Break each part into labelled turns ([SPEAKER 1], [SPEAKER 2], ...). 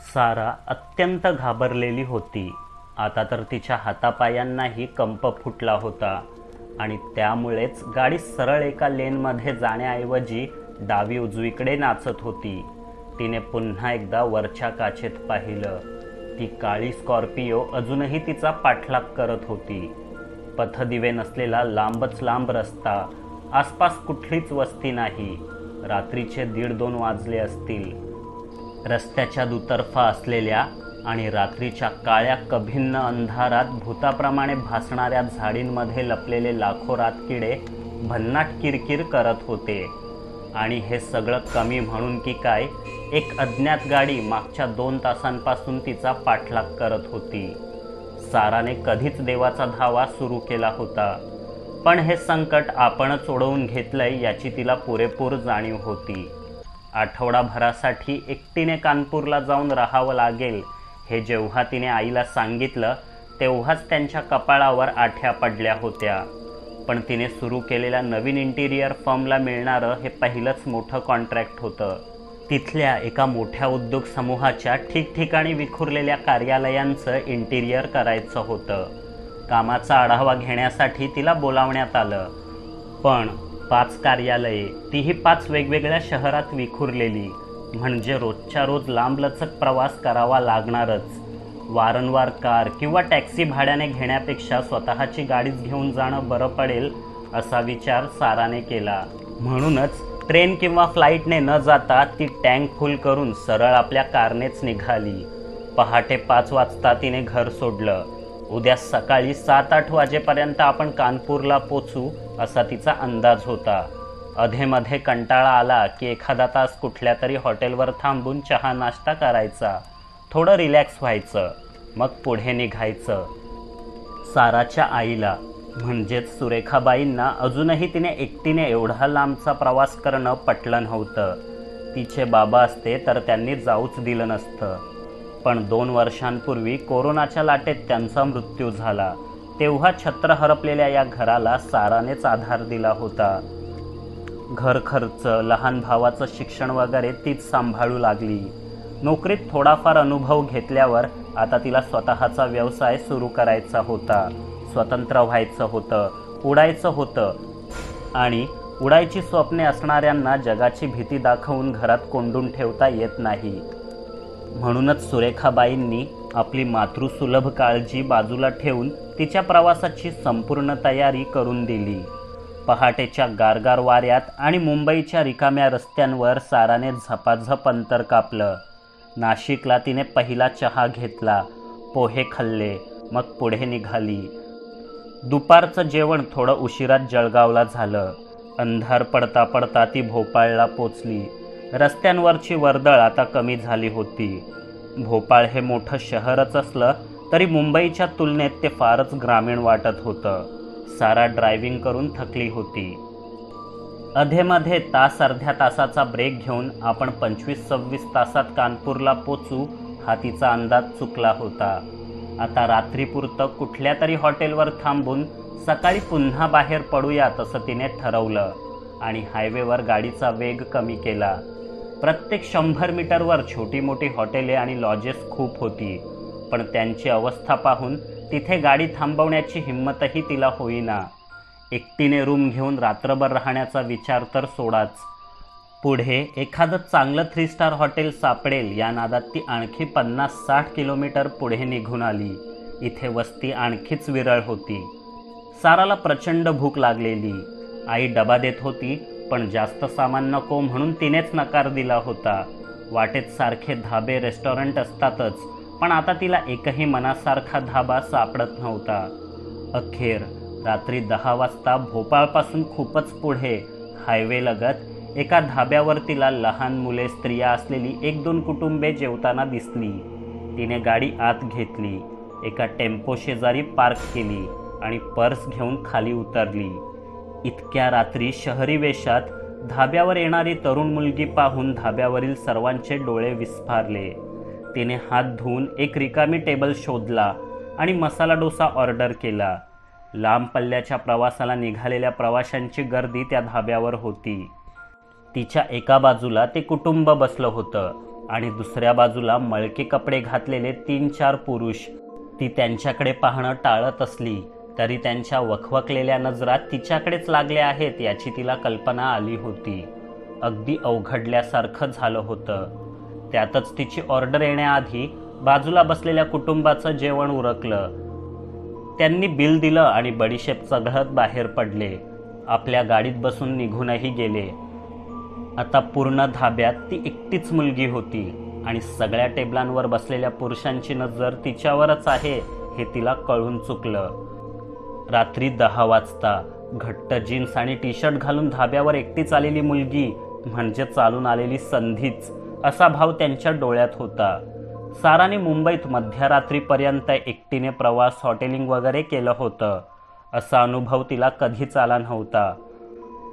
[SPEAKER 1] सारा अत्यंत घाबरलेली होती. आता तर तिच्या हातापायांनाही कंप फुटला होता आणि त्यामुळेच गाडी सरळ एका लेनमध्ये जाण्याऐवजी डावी उजवीकडे नाचत होती. तिने पुन्हा एकदा वरच्या काचेत पाहिलं. ती काळी स्कॉर्पिओ अजूनही तिचा पाठलाग करत होती. पथदिवे नसलेला लांबच लांब रस्ता, आसपास कुठलीच वस्ती नाही. रात्रीचे 1:30-2 वाजले असतील. रस्त्याच्या दुतर्फा असलेल्या आणि रात्रीच्या काळ्या कभिन्न अंधारात भूताप्रमाणे भासणाऱ्या झाडींमध्ये लपलेले लाखो रातकिडे भन्नाट किरकिर करत होते. आणि हे सगळं कमी म्हणून की काय, एक अज्ञात गाडी मागच्या 2 तासांपासून तिचा पाठलाग करत होती. साराने कधीच देवाचा धावा सुरू केला होता, पण हे संकट आपणच ओढवून घेतलंय याची तिला पुरेपूर जाणीव होती. आठवडाभरासाठी एकटीने कानपूरला जाऊन राहावं लागेल हे जेव्हा तिने आईला सांगितलं तेव्हाच त्यांच्या कपाळावर आठ्या पडल्या होत्या. पण तिने सुरू केलेल्या नवीन इंटिरियर फर्मला मिळणारं हे पहिलंच मोठं कॉन्ट्रॅक्ट होतं. तिथल्या एका मोठ्या उद्योग समूहाच्या ठिकठिकाणी विखुरलेल्या कार्यालयांचं इंटिरियर करायचं होतं. कामाचा आढावा घेण्यासाठी तिला बोलावण्यात आलं. पण 5 कार्यालये, तीही 5 वेगवेगळ्या शहरात विखुरलेली, म्हणजे रोजच्या रोज लांबलचक प्रवास करावा लागणारच. वारंवार कार किंवा टॅक्सी भाड्याने घेण्यापेक्षा स्वतःची गाडीच घेऊन जाणं बरं पडेल असा विचार साराने केला. म्हणूनच ट्रेन किंवा फ्लाईटने न जाता ती टँक फुल करून सरळ आपल्या कारनेच निघाली. पहाटे 5 वाजता तिने घर सोडलं. उद्या सकाळी 7-8 वाजेपर्यंत आपण कानपूरला पोचू असा तिचा अंदाज होता. अधेमध्ये कंटाळा आला की एखादा तास कुठल्या तरी हॉटेलवर थांबून चहा नाश्ता करायचा, थोडं रिलॅक्स व्हायचं, मग पुढे निघायचं. साराच्या आईला म्हणजेच सुरेखाबाईंना अजूनही तिने एकटीने एवढा लांबचा प्रवास करणं पटलं नव्हतं. तिचे बाबा असते तर त्यांनी जाऊच दिलं नसतं. पण 2 वर्षांपूर्वी कोरोनाच्या लाटेत त्यांचा मृत्यू झाला. तेव्हा छत्र हरपलेल्या या घराला सारानेच आधार दिला होता. घर खर्च, लहान भावाचं शिक्षण वगैरे तीच सांभाळू लागली. नोकरीत थोडाफार अनुभव घेतल्यावर आता तिला स्वतःचा व्यवसाय सुरू करायचा होता. स्वतंत्र व्हायचं होतं, उडायचं होतं. आणि उडायची स्वप्ने असणाऱ्यांना जगाची भीती दाखवून घरात कोंडून ठेवता येत नाही. म्हणूनच सुरेखाबाईंनी आपली मातृसुलभ काळजी बाजूला ठेवून तिच्या प्रवासाची संपूर्ण तयारी करून दिली. पहाटेच्या गारगार वाऱ्यात आणि मुंबईच्या रिकाम्या रस्त्यांवर साराने झपाझप अंतर कापलं. नाशिकला तिने पहिला चहा घेतला, पोहे खाल्ले, मग पुढे निघाली. दुपारचं जेवण थोडं उशिरात जळगावला झालं. अंधार पडता पडता ती भोपाळला पोचली. रस्त्यांवरची वर्दळ आता कमी झाली होती. भोपाळ हे मोठं शहरच असलं तरी मुंबईच्या तुलनेत ते फारच ग्रामीण वाटत होतं. सारा ड्रायव्हिंग करून थकली होती. अधेमध्ये तास अर्ध्या तासाचा ब्रेक घेऊन आपण 25-26 तासात कानपूरला पोचू हा तिचा अंदाज चुकला होता. आता रात्रीपुरतं कुठल्या तरी हॉटेलवर थांबून सकाळी पुन्हा बाहेर पडूया तसं तिने ठरवलं आणि हायवेवर गाडीचा वेग कमी केला. प्रत्येक 100 मीटरवर छोटी मोठी हॉटेले आणि लॉजेस खूप होती, पण त्यांची अवस्था पाहून तिथे गाडी थांबवण्याची हिंमतही तिला होईना. एकटीने रूम घेऊन रात्रभर राहण्याचा विचार तर सोडाच. पुढे एखादं चांगलं 3 स्टार हॉटेल सापडेल या नादात ती आणखी 50-60 किलोमीटर पुढे निघून आली. इथे वस्ती आणखीच विरळ होती. साराला प्रचंड भूक लागलेली. आई डबा देत होती, पण जास्त सामान नको म्हणून तिनेच नकार दिला होता. वाटेत सारखे धाबे रेस्टॉरंट असतातच, पण आता तिला एकही मनासारखा धाबा सापडत नव्हता. अखेर रात्री 10 वाजता भोपाळपासून खूपच पुढे हायवेलगत एका धाब्यावर तिला लहान मुले, स्त्रिया असलेली 1-2 कुटुंबे जेवताना दिसली. तिने गाडी आत घेतली, एका टेम्पो शेजारी पार्क केली आणि पर्स घेऊन खाली उतरली. इतक्या रात्री शहरी वेशात धाब्यावर येणारी तरुण मुलगी पाहून धाब्यावरील सर्वांचे डोळे विस्फारले. तिने हात धुवून एक रिकामी टेबल शोधला आणि मसाला डोसा ऑर्डर केला. लांब पल्ल्याच्या प्रवासाला निघालेल्या प्रवाशांची गर्दी त्या धाब्यावर होती. तिच्या एका बाजूला ते कुटुंब बसलं होतं. आणि दुसऱ्या बाजूला मळके कपडे घातलेले 3-4 पुरुष. ती त्यांच्याकडे पाहणं टाळत असली तरी त्यांच्या वखवकलेल्या नजरा तिच्याकडेच लागल्या आहेत याची तिला कल्पना आली होती. अगदी अवघडल्यासारखं झालं होतं. त्यातच तिची ऑर्डर येण्याआधी बाजूला बसलेल्या कुटुंबाचं जेवण उरकलं. त्यांनी बिल दिलं आणि बडीशेप चघळत बाहेर पडले. आपल्या गाडीत बसून निघूनही गेले. आता पूर्ण धाब्यात ती एकटीच मुलगी होती आणि सगळ्या टेबलांवर बसलेल्या पुरुषांची नजर तिच्यावरच आहे हे तिला कळून चुकलं. रात्री 10 वाजता घट्ट जीन्स आणि टी शर्ट घालून धाब्यावर एकटीच आलेली मुलगी म्हणजे चालून आलेली संधीच असा भाव त्यांच्या डोळ्यात होता. साराने मुंबईत मध्यरात्रीपर्यंत एकटीने प्रवास, हॉटेलिंग वगैरे केलं होतं. असा अनुभव तिला कधीच आला नव्हता.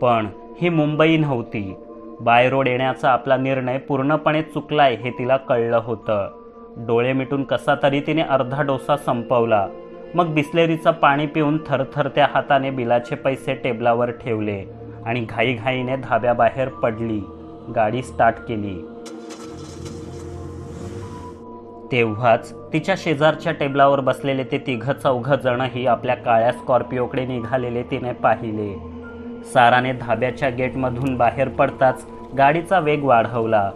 [SPEAKER 1] पण ही मुंबई नव्हती. बाय रोड येण्याचा आपला निर्णय पूर्णपणे चुकलाय हे तिला कळलं होतं. डोळे मिटून कसा तरी तिने अर्धा डोसा संपवला. मग बिस्लेरीचं पाणी पिऊन थरथरत्या हाताने बिलाचे पैसे टेबलावर ठेवले आणि घाईघाईने धाब्याबाहेर पडली. गाडी स्टार्ट केली. तेव्हाच तिच्या शेजारच्या टेबलावर बसलेले ते 3-4 जणही आपल्या काळ्या स्कॉर्पिओकडे निघालेले तिने पाहिले. साराने धाब्याच्या गेटमधून बाहेर पडताच गाडीचा वेग वाढवला.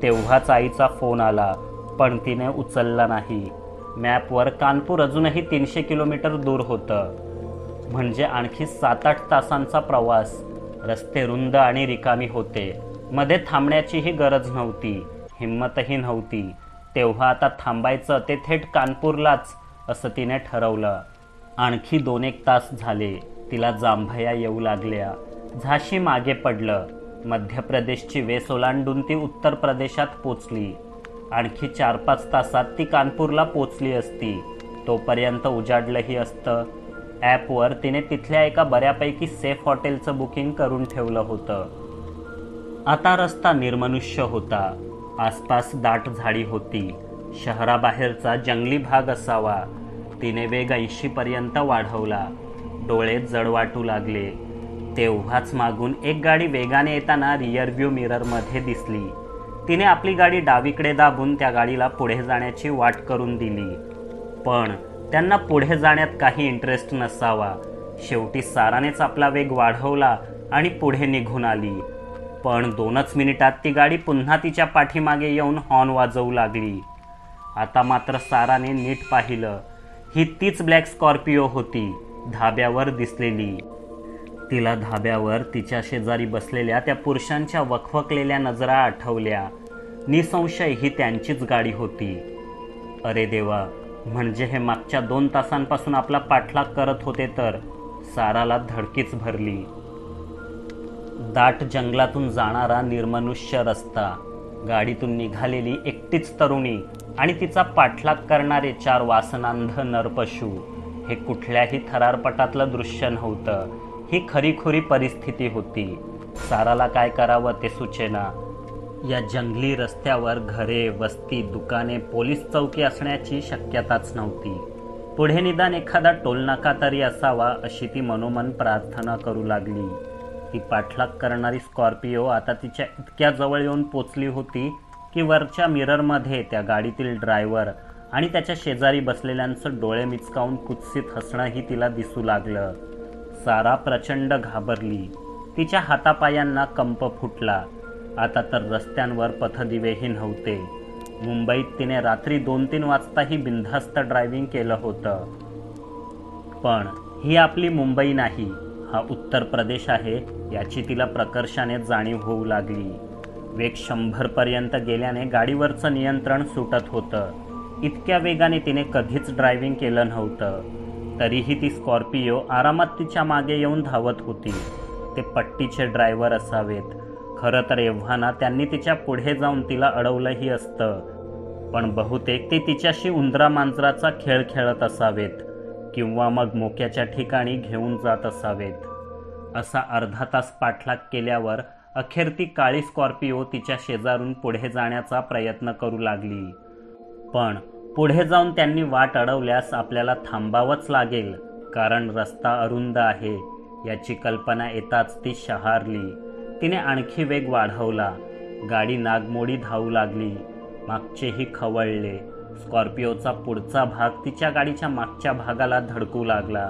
[SPEAKER 1] तेव्हाच आईचा फोन आला, पण तिने उचलला नाही. मॅपवर कानपूर अजूनही 300 किलोमीटर दूर होतं. म्हणजे आणखी 7-8 तासांचा प्रवास. रस्ते रुंद आणि रिकामी होते. मध्ये थांबण्याचीही गरज नव्हती, हिंमतही नव्हती. तेव्हा आता थांबायचं ते थेट कानपूरलाच असं तिने ठरवलं. आणखी 2-1 तास झाले. तिला जांभया येऊ लागल्या. झाशी मागे पडलं. मध्य प्रदेशची वेस ओलांडून ती उत्तर प्रदेशात पोचली. आणखी 4-5 तासात ती कानपूरला पोचली असती. तोपर्यंत उजाडलंही असतं. ॲपवर तिने तिथल्या एका बऱ्यापैकी सेफ हॉटेलचं बुकिंग करून ठेवलं होतं. आता रस्ता निर्मनुष्य होता. आसपास दाट झाडी होती. शहराबाहेरचा जंगली भाग असावा. तिने वेग 80 पर्यंत वाढवला. डोळे जड वाटू लागले. तेव्हाच मागून एक गाडी वेगाने येताना रिअरव्ह्यू मिररमध्ये दिसली. तिने आपली गाडी डावीकडे दाबून त्या गाडीला पुढे जाण्याची वाट करून दिली. पण त्यांना पुढे जाण्यात काही इंटरेस्ट नसावा. शेवटी सारानेच आपला वेग वाढवला आणि पुढे निघून आली. पण 2च मिनिटात ती गाडी पुन्हा तिच्या पाठीमागे येऊन हॉर्न वाजवू लागली. आता मात्र साराने नीट पाहिलं. ही तीच ब्लॅक स्कॉर्पिओ होती, धाब्यावर दिसलेली. तिला धाब्यावर तिच्या शेजारी बसलेल्या त्या पुरुषांच्या वखवकलेल्या नजरा आठवल्या. निसंशय ही त्यांचीच गाडी होती. अरे देवा, म्हणजे हे मागच्या 2 तासांपासून आपला पाठलाग करत होते तर. साराला धडकीच भरली. दाट जंगलातून जाणारा निर्मनुष्य रस्ता, गाडीतून निघालेली एकटीच तरुणी आणि तिचा पाठलाग करणारे 4 वासनांध नरपशू. हे कुठल्याही थरारपटातलं दृश्य नव्हतं. ही खरीखुरी परिस्थिती होती. साराला काय करावं ते सुचेना. या जंगली रस्त्यावर घरे, वस्ती, दुकाने, पोलीस चौकी असण्याची शक्यताच नव्हती. पुढे निदान एखादा टोलनाका तरी असावा अशी ती मनोमन प्रार्थना करू लागली. ती पाठलाग करणारी स्कॉर्पिओ आता तिच्या इतक्या जवळ येऊन पोचली होती की वरच्या मिररमध्ये त्या गाडीतील ड्रायव्हर आणि त्याच्या शेजारी बसलेल्यांचं डोळे मिचकावून कुत्सित हसणंही तिला दिसू लागलं. सारा प्रचंड घाबरली. तिच्या हातापायांना कंप फुटला. आता तर रस्त्यांवर पथदिवेही नव्हते. मुंबईत तिने रात्री 2-3 वाजताही बिनधास्त ड्रायव्हिंग केलं होतं. पण ही आपली मुंबई नाही, हा उत्तर प्रदेश आहे याची तिला प्रकर्षाने जाणीव होऊ लागली. वेग 100 पर्यंत गेल्याने गाडीवरचं नियंत्रण सुटत होतं. इतक्या वेगाने तिने कधीच ड्रायव्हिंग केलं नव्हतं. तरीही ती स्कॉर्पिओ आरामात तिच्या मागे येऊन धावत होती. ते पट्टीचे ड्रायव्हर असावेत. खरं तर एव्हाना त्यांनी तिच्या पुढे जाऊन तिला अडवलंही असतं. पण बहुतेक ते तिच्याशी उंदरा मांजराचा खेळ खेळत असावेत किंवा मग मोक्याच्या ठिकाणी घेऊन जात असावेत. असा अर्धा तास पाठलाग केल्यावर अखेर ती काळी स्कॉर्पिओ तिच्या शेजारून पुढे जाण्याचा प्रयत्न करू लागली. पण पुढे जाऊन त्यांनी वाट अडवल्यास आपल्याला थांबावंच लागेल, कारण रस्ता अरुंद आहे याची कल्पना येताच ती शहारली. तिने आणखी वेग वाढवला. गाडी नागमोडी धावू लागली. मागचेही खवळले. स्कॉर्पिओचा पुढचा भाग तिच्या गाडीच्या मागच्या भागाला धडकू लागला.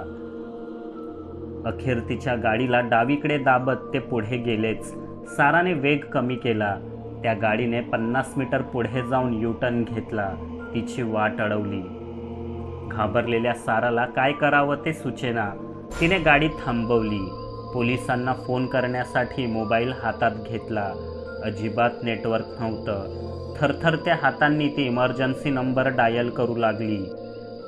[SPEAKER 1] अखेर तिच्या गाडीला डावीकडे दाबत ते पुढे गेलेच. साराने वेग कमी केला. त्या गाडीने 50 मीटर पुढे जाऊन युटर्न घेतला. तिची वाट अडवली. घाबरलेल्या साराला काय करावं ते सुचेना. तिने गाडी थांबवली. पोलिसांना फोन करण्यासाठी मोबाईल हातात घेतला. अजिबात नेटवर्क नव्हतं. थरथरत्या हातांनी ती इमर्जन्सी नंबर डायल करू लागली.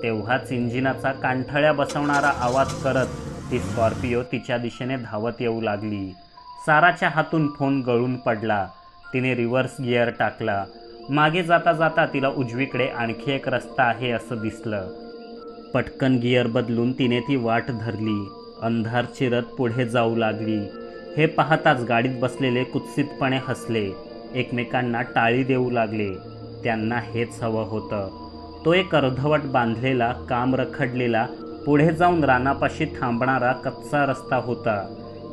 [SPEAKER 1] तेव्हाच इंजिनाचा कांठळ्या बसवणारा आवाज करत ती स्कॉर्पिओ तिच्या दिशेने धावत येऊ लागली. साराच्या हातून फोन गळून पडला. तिने रिव्हर्स गिअर टाकला. मागे जाता जाता तिला उजवीकडे आणखी एक रस्ता आहे असं दिसलं. पटकन गिअर बदलून तिने ती वाट धरली. अंधार चिरत पुढे जाऊ लागली. हे पाहताच गाडीत बसलेले कुत्सितपणे हसले. एकमेकांना टाळी देऊ लागले. त्यांना हेच हवं होतं. तो एक अर्धवट बांधलेला, काम रखडलेला, पुढे जाऊन रानापाशी थांबणारा कच्चा रस्ता होता.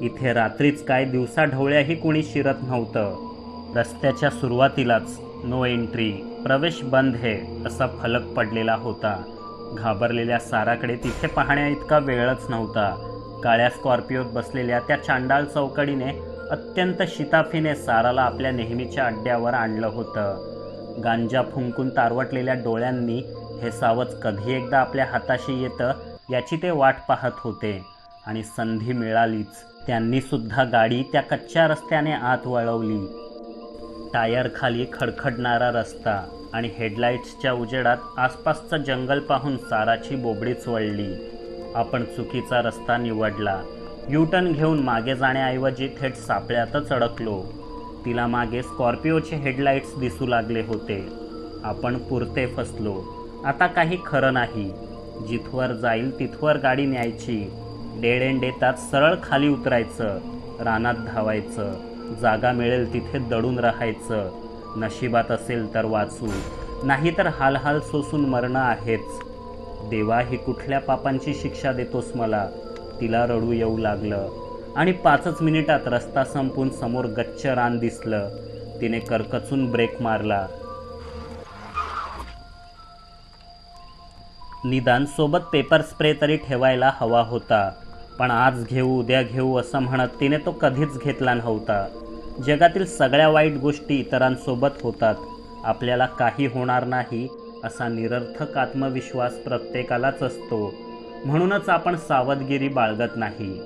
[SPEAKER 1] इथे रात्रीच काय दिवसा ढवळ्याही कुणी शिरत नव्हतं. रस्त्याच्या सुरुवातीलाच नो एंट्री, प्रवेश बंद है असा फलक पडलेला होता. घाबरलेल्या साराकडे तिथे पाहण्या इतका वेळच नव्हता. काळ्या स्कॉर्पिओत बसलेल्या त्या चांडाळ चौकडीने अत्यंत शिताफीने साराला आपल्या नेहमीच्या अड्ड्यावर आणलं होतं. गांजा फुंकून तारवटलेल्या डोळ्यांनी हे सावज कधी एकदा आपल्या हाताशी येतं याची ते वाट पाहत होते. आणि संधी मिळालीच. त्यांनी सुद्धा गाडी त्या कच्च्या रस्त्याने आत वळवली. टायर खाली खडखडणारा रस्ता आणि हेडलाईट्सच्या उजेडात आसपासचं जंगल पाहून साराची बोबडीच वळली. आपण चुकीचा रस्ता निवडला. युटर्न घेऊन मागे जाण्याऐवजी थेट सापळ्यातच अडकलो. तिला मागे स्कॉर्पिओचे हेडलाईट्स दिसू लागले होते. आपण पुरते फसलो. आता काही खरं नाही. जिथवर जाईल तिथवर गाडी न्यायची. डेड एंड येताच सरळ खाली उतरायचं. रानात धावायचं. जागा मिळेल तिथे दडून राहायचं. नशिबात असेल तर वाचू, नाही तर हाल सोसून मरणं आहेच. देवा, ही कुठल्या पापांची शिक्षा देतोस मला? तिला रडू येऊ लागलं. आणि 5च मिनिटात रस्ता संपून समोर गच्च रान दिसलं. तिने करकचून ब्रेक मारला. निदान सोबत पेपर स्प्रे तरी ठेवायला हवा होता. पण आज घेऊ उद्या घेऊ असं म्हणत तिने तो कधीच घेतला नव्हता. जगातील सगळ्या वाईट गोष्टी इतरांसोबत होतात. आपल्याला काही होणार नाही असा निरर्थक आत्मविश्वास प्रत्येकालाच असतो. म्हणूनच आपण सावधगिरी बाळगत नाही.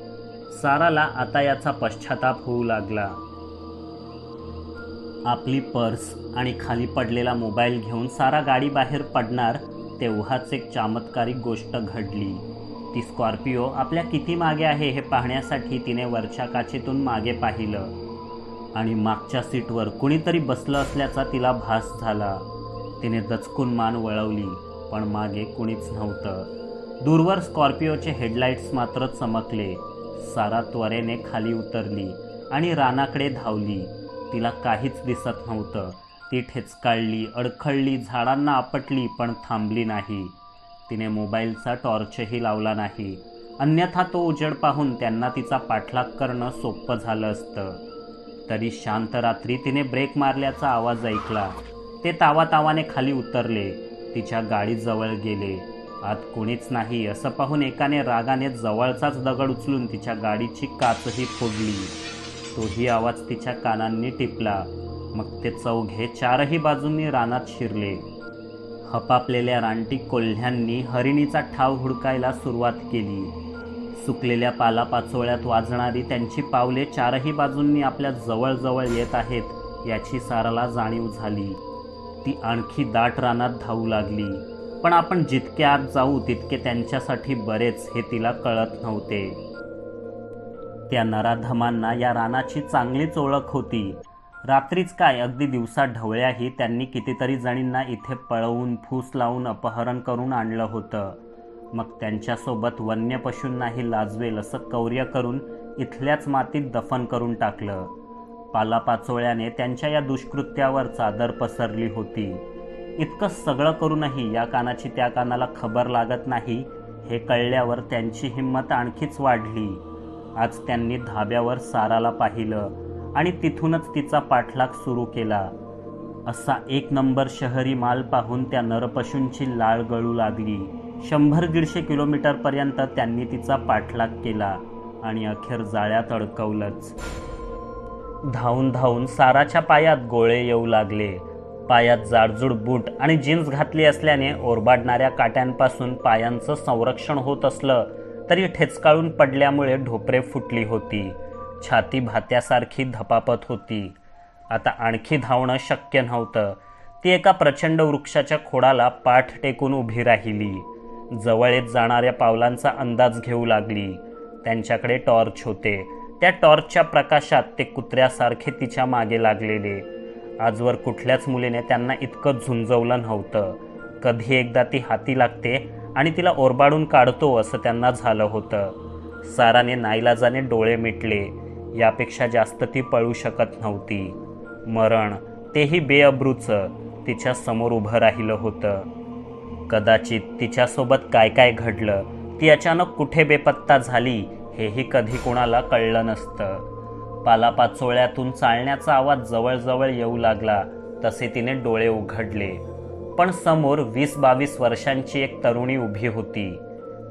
[SPEAKER 1] साराला आता याचा पश्चाताप होऊ लागला. आपली पर्स आणि खाली पडलेला मोबाईल घेऊन सारा गाडी बाहेर पडणार तेव्हाच एक चमत्कारिक गोष्ट घडली. ती स्कॉर्पिओ आपल्या किती मागे आहे हे पाहण्यासाठी तिने वरच्या काचेतून मागे पाहिलं. आणि मागच्या सीटवर कुणीतरी बसलं असल्याचा तिला भास झाला. तिने दचकून मान वळवली, पण मागे कुणीच नव्हतं. दूरवर स्कॉर्पिओचे हेडलाईट्स मात्र चमकले. सारा त्वरेने खाली उतरली आणि रानाकडे धावली. तिला काहीच दिसत नव्हतं. ती ठेचकाळली, अडखळली, झाडांना आपटली, पण थांबली नाही. तिने मोबाईलचा टॉर्चही लावला नाही. अन्यथा तो उजेड पाहून त्यांना तिचा पाठलाग करणं सोपं झालं असतं. तरी शांत रात्री तिने ब्रेक मारल्याचा आवाज ऐकला. ते तावातावाने खाली उतरले. तिच्या गाडीजवळ गेले. आत कोणीच नाही असं पाहून एकाने रागाने जवळचाच दगड उचलून तिच्या गाडीची काचही फोडली. तोही आवाज तिच्या कानांनी टिपला. मग ते चौघे 4ही बाजूंनी रानात शिरले. हपापलेल्या रानटी कोल्ह्यांनी हरिणीचा ठाव हुडकायला सुरुवात केली. सुकलेल्या पालापाचोळ्यात वाजणारी त्यांची पावले 4ही बाजूंनी आपल्या जवळजवळ येत आहेत याची साराला जाणीव झाली. ती आणखी दाट रानात धावू लागली. पण आपण जितके आत जाऊ तितके त्यांच्यासाठी बरेच हे तिला कळत नव्हते. त्या नराधमांना या रानाची चांगलीच ओळख होती. रात्रीच काय, अगदी दिवसा ढवळ्याही त्यांनी कितीतरी जणींना इथे पळवून फूस लावून अपहरण करून आणलं होतं. मग त्यांच्यासोबत वन्य पशूंनाही लाजवेल असं कौर्य करून इथल्याच मातीत दफन करून टाकलं. पालापाचोळ्याने त्यांच्या या दुष्कृत्यावर चादर पसरली होती. इतकं सगळं करूनही या कानाची त्या कानाला खबर लागत नाही हे कळल्यावर त्यांची हिंमत आणखीच वाढली. आज त्यांनी धाब्यावर साराला पाहिलं आणि तिथूनच तिचा पाठलाग सुरू केला. असा एक नंबर शहरी माल पाहून त्या नरपशूंची लाळ गळू लागली. 100-150 किलोमीटरपर्यंत त्यांनी तिचा पाठलाग केला आणि अखेर जाळ्यात अडकवलंच. धावून धावून साराच्या पायात गोळे येऊ लागले. पायात जाडजूड बूट आणि जीन्स घातली असल्याने ओरबाडणाऱ्या काट्यांपासून पायांचं संरक्षण होत असलं तरी ठेचकाळून पडल्यामुळे ढोपरे फुटली होती. छाती भात्यासारखी धपापत होती. आता आणखी धावणं शक्य नव्हतं. ती एका प्रचंड वृक्षाच्या खोडाला पाठ टेकून उभी राहिली. जवळ येत जाणाऱ्या पावलांचा अंदाज घेऊ लागली. त्यांच्याकडे टॉर्च होते. त्या टॉर्चच्या प्रकाशात ते कुत्र्यासारखे तिच्या मागे लागलेले. आजवर कुठल्याच मुलीने त्यांना इतकं झुंजवलं नव्हतं. कधी एकदा ती हाती लागते आणि तिला ओरबाडून काढतो असं त्यांना झालं होतं. साराने नाईलाजाने डोळे मिटले. यापेक्षा जास्त ती पळू शकत नव्हती. मरण, तेही बेअब्रूचं, तिच्या समोर उभं राहिलं होतं. कदाचित तिच्यासोबत काय काय घडलं, ती अचानक कुठे बेपत्ता झाली हेही कधी कोणाला कळलं नसतं. पालापाचोळ्यातून चालण्याचा आवाज जवळजवळ येऊ लागला तसे तिने डोळे उघडले. पण समोर 20-22 वर्षांची एक तरुणी उभी होती.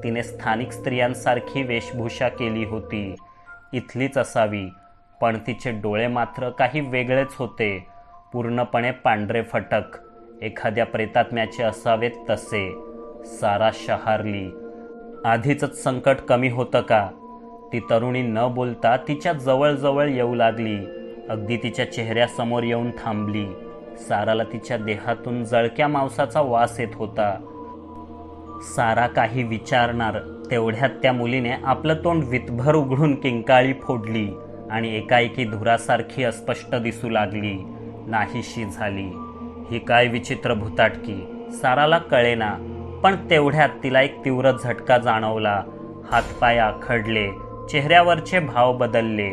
[SPEAKER 1] तिने स्थानिक स्त्रियांसारखी वेशभूषा केली होती. इथलीच असावी, पण तिचे डोळे मात्र काही वेगळेच होते. पूर्णपणे पांढरे फटक, एखाद्या प्रेतात्म्याचे असावेत तसे. सारा शहारली. आधीच संकट कमी होतं का? ती तरुणी न बोलता तिच्या जवळजवळ येऊ लागली. अगदी तिच्या चेहऱ्यासमोर येऊन थांबली. साराला तिच्या देहातून जळक्या मांसाचा वास येत होता. सारा काही विचारणार तेवढ्यात त्या मुलीने आपलं तोंड वितभर उघडून किंकाळी फोडली आणि एकाएकी धुरासारखी अस्पष्ट दिसू लागली. नाहीशी झाली. ही काय विचित्र भुताटकी, साराला कळेना. पण तेवढ्यात तिला एक तीव्र झटका जाणवला. हातपाय आखडले, चेहऱ्यावरचे भाव बदलले.